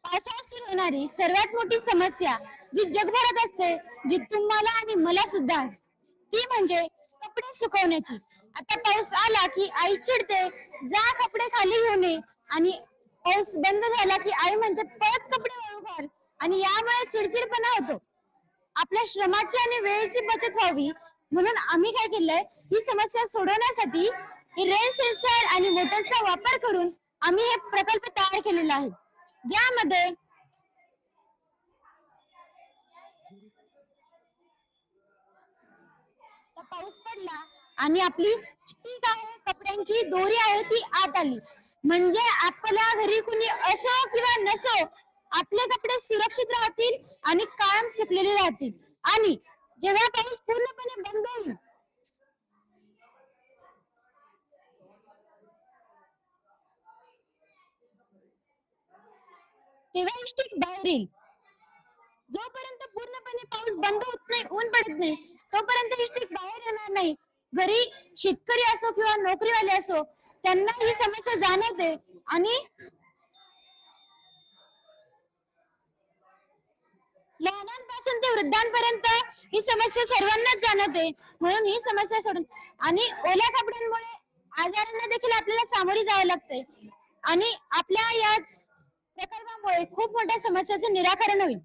पावसाळ्यात सुरू होणारी सर्वात मोठी समस्या जी जगभरात असते, जी तुम्हाला आणि मला सुद्धा आहे, ती म्हणजे कपडे सुकवण्याची. आता पाऊस आला की आई चिडते, जा कपडे खाली घेऊन ये. आणि पाऊस बंद झाला की आई म्हणते परत कपडे वाळू घाल. आणि यामुळे चिडचिडपणा होतो. आपल्या श्रमाची आणि वेळेची बचत व्हावी म्हणून आम्ही काय केलंय, ही समस्या सोडवण्यासाठी रेन सेन्सर आणि मोटरचा वापर करून आम्ही हे प्रकल्प तयार केलेला आहे, ज्यामध्ये पाऊस पडला आणि आपली स्टिक आहे, कपड्यांची दोरी आहे, ती आत आली म्हणजे आपल्या घरी कुणी असो किंवा नसो, आपले कपडे सुरक्षित राहतील आणि कायम सुकलेले राहतील. आणि जेव्हा पाऊस पूर्णपणे बंद होईल, तेव्हा स्टिक बाहेर येईल. जोपर्यंत पूर्णपणे पाऊस बंद होत नाही, ऊन पडत नाही, तोपर्यंत इष्टिक बाहेर येणार नाही. घरी शेतकरी असो किंवा नोकरीवाले असो, त्यांना ही समस्या जाणवते. आणि लहानांपासून ते वृद्धांपर्यंत ही समस्या सर्वांनाच जाणवते. म्हणून ही समस्या सोडून आणि ओल्या कपड्यांमुळे आजारांना देखील आपल्याला सामोरे जावे लागते. आणि आपल्या या प्रकल्पामुळे खूप मोठ्या समस्याचं निराकरण होईल.